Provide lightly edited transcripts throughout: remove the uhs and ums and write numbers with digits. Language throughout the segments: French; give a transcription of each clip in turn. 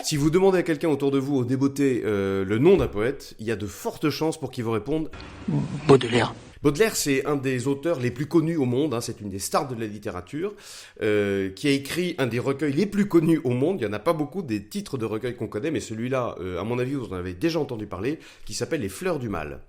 Si vous demandez à quelqu'un autour de vous au débeauté le nom d'un poète, il y a de fortes chances pour qu'il vous réponde Baudelaire. Baudelaire, c'est un des auteurs les plus connus au monde, hein, c'est une des stars de la littérature, qui a écrit un des recueils les plus connus au monde. Il n'y en a pas beaucoup des titres de recueils qu'on connaît, mais celui-là, à mon avis, vous en avez déjà entendu parler, qui s'appelle Les Fleurs du Mal.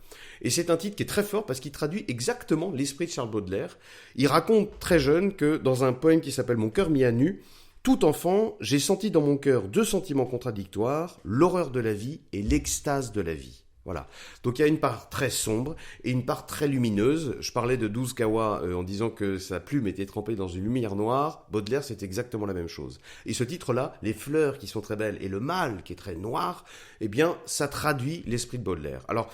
Et c'est un titre qui est très fort parce qu'il traduit exactement l'esprit de Charles Baudelaire. Il raconte très jeune que dans un poème qui s'appelle Mon cœur mis à nu, tout enfant, j'ai senti dans mon cœur deux sentiments contradictoires, l'horreur de la vie et l'extase de la vie. Voilà. Donc il y a une part très sombre et une part très lumineuse. Je parlais de 12 Kawa en disant que sa plume était trempée dans une lumière noire. Baudelaire, c'est exactement la même chose. Et ce titre-là, les fleurs qui sont très belles et le mal qui est très noir, eh bien, ça traduit l'esprit de Baudelaire. Alors,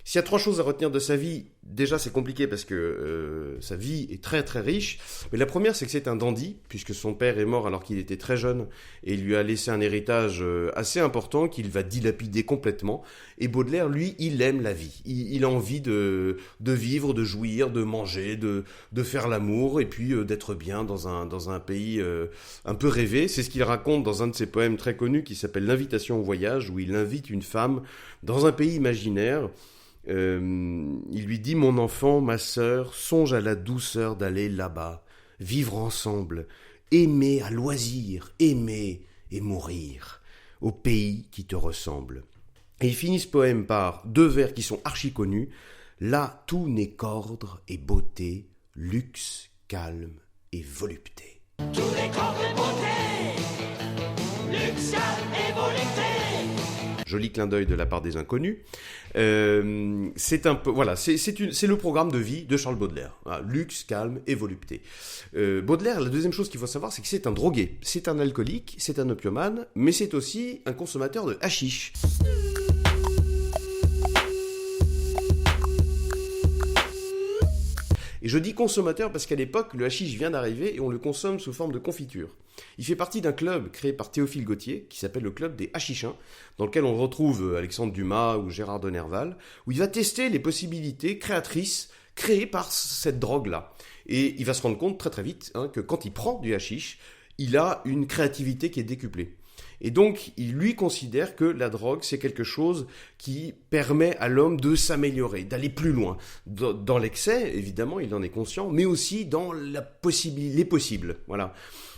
s'il y a trois choses à retenir de sa vie, déjà c'est compliqué parce que sa vie est très très riche. Mais la première, c'est que c'est un dandy, puisque son père est mort alors qu'il était très jeune et il lui a laissé un héritage assez important qu'il va dilapider complètement. Et Baudelaire, lui, il aime la vie. Il a envie de vivre, de jouir, de manger, de faire l'amour et puis d'être bien dans un pays un peu rêvé. C'est ce qu'il raconte dans un de ses poèmes très connus qui s'appelle L'Invitation au voyage, où il invite une femme dans un pays imaginaire. Il lui dit « Mon enfant, ma sœur, songe à la douceur d'aller là-bas, vivre ensemble, aimer à loisir, aimer et mourir, au pays qui te ressemble. » Et il finit ce poème par deux vers qui sont archi connus. « Là, tout n'est qu'ordre et beauté, luxe, calme et volupté. » Tout n'est qu'ordre et beauté, luxe, calme et volupté. Joli clin d'œil de la part des inconnus. C'est un peu, voilà, c'est le programme de vie de Charles Baudelaire. Voilà, luxe, calme et volupté. Baudelaire, la deuxième chose qu'il faut savoir, c'est que c'est un drogué, c'est un alcoolique, c'est un opiomane, mais c'est aussi un consommateur de hashish. Et je dis consommateur parce qu'à l'époque, le hashish vient d'arriver et on le consomme sous forme de confiture. Il fait partie d'un club créé par Théophile Gautier, qui s'appelle le club des hashichins, dans lequel on retrouve Alexandre Dumas ou Gérard de Nerval, où il va tester les possibilités créatrices créées par cette drogue-là. Et il va se rendre compte très très vite que quand il prend du hashish, il a une créativité qui est décuplée. Et donc, il lui considère que la drogue, c'est quelque chose qui permet à l'homme de s'améliorer, d'aller plus loin. Dans l'excès, évidemment, il en est conscient, mais aussi dans les possibles. Voilà.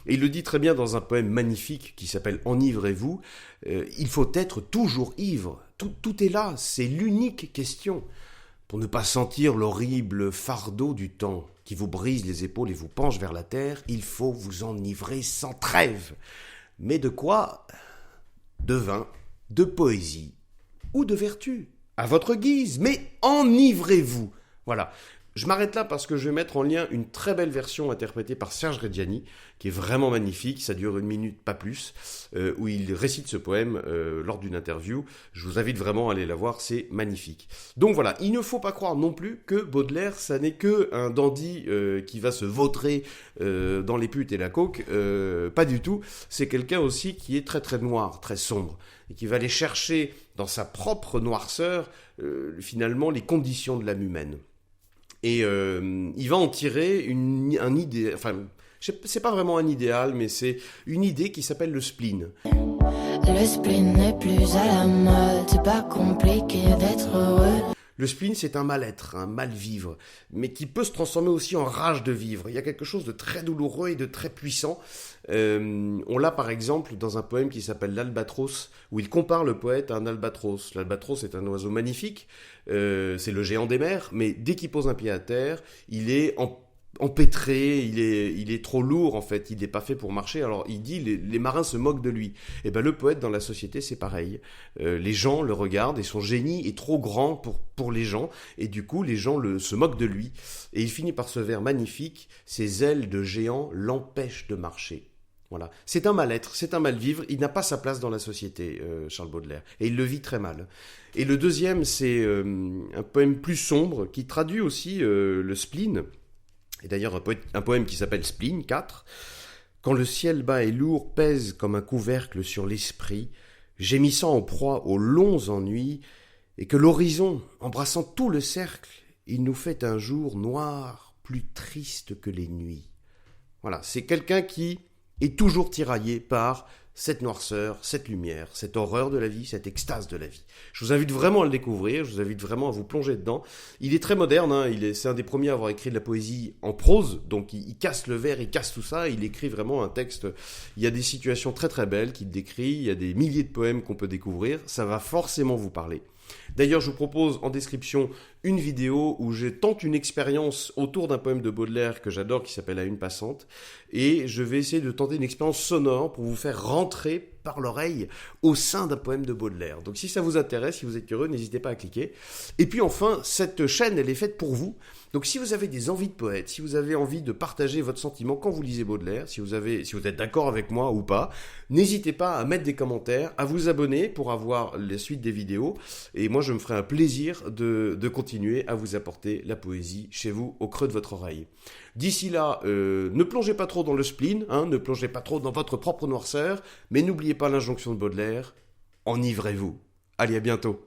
Et il le dit très bien dans un poème magnifique qui s'appelle « Enivrez-vous ». Il faut être toujours ivre. Tout est là, c'est l'unique question. Pour ne pas sentir l'horrible fardeau du temps qui vous brise les épaules et vous penche vers la terre, il faut vous enivrer sans trêve. Mais de quoi ? De vin, de poésie ou de vertu, à votre guise, mais enivrez-vous. Voilà. Je m'arrête là parce que je vais mettre en lien une très belle version interprétée par Serge Reggiani, qui est vraiment magnifique, ça dure 1 minute, pas plus, où il récite ce poème lors d'une interview. Je vous invite vraiment à aller la voir, c'est magnifique. Donc voilà, il ne faut pas croire non plus que Baudelaire, ça n'est que un dandy qui va se vautrer dans les putes et la coke, pas du tout. C'est quelqu'un aussi qui est très très noir, très sombre, et qui va aller chercher dans sa propre noirceur, finalement, les conditions de l'âme humaine. Et il va en tirer un idée, enfin, c'est pas vraiment un idéal, mais c'est une idée qui s'appelle le spleen. Le spleen n'est plus à la mode, c'est pas compliqué d'être heureux. Le spleen, c'est un mal-être, un mal-vivre, mais qui peut se transformer aussi en rage de vivre. Il y a quelque chose de très douloureux et de très puissant. On l'a par exemple dans un poème qui s'appelle L'Albatros, où il compare le poète à un albatros. L'albatros est un oiseau magnifique, c'est le géant des mers, mais dès qu'il pose un pied à terre, il est empêtré, il est trop lourd en fait, il n'est pas fait pour marcher. Alors il dit les marins se moquent de lui. Et ben le poète dans la société c'est pareil. Les gens le regardent et son génie est trop grand pour les gens et du coup les gens se moquent de lui. Et il finit par ce vers magnifique, ses ailes de géant l'empêchent de marcher. Voilà, c'est un mal-être, c'est un mal-vivre, il n'a pas sa place dans la société, Charles Baudelaire, et il le vit très mal. Et le deuxième, c'est un poème plus sombre qui traduit aussi le spleen. Et d'ailleurs, un poème qui s'appelle Spleen 4. Quand le ciel bas et lourd pèse comme un couvercle sur l'esprit, gémissant en proie aux longs ennuis, et que l'horizon, embrassant tout le cercle, il nous fait un jour noir, plus triste que les nuits. Voilà, c'est quelqu'un qui est toujours tiraillé par cette noirceur, cette lumière, cette horreur de la vie, cette extase de la vie. Je vous invite vraiment à le découvrir, je vous invite vraiment à vous plonger dedans. Il est très moderne, hein, c'est un des premiers à avoir écrit de la poésie en prose, donc il casse le vers, il casse tout ça, il écrit vraiment un texte. Il y a des situations très très belles qu'il décrit, il y a des milliers de poèmes qu'on peut découvrir, ça va forcément vous parler. D'ailleurs, je vous propose en description une vidéo où je tente une expérience autour d'un poème de Baudelaire que j'adore qui s'appelle « À une passante » et je vais essayer de tenter une expérience sonore pour vous faire rentrer par l'oreille au sein d'un poème de Baudelaire. Donc si ça vous intéresse, si vous êtes curieux, n'hésitez pas à cliquer. Et puis enfin, cette chaîne, elle est faite pour vous. Donc si vous avez des envies de poète, si vous avez envie de partager votre sentiment quand vous lisez Baudelaire, si vous êtes d'accord avec moi ou pas, n'hésitez pas à mettre des commentaires, à vous abonner pour avoir la suite des vidéos. Et moi, je me ferai un plaisir de continuer à vous apporter la poésie chez vous, au creux de votre oreille. D'ici là, ne plongez pas trop dans le spleen, hein, ne plongez pas trop dans votre propre noirceur, mais n'oubliez pas l'injonction de Baudelaire, enivrez-vous. Allez, à bientôt.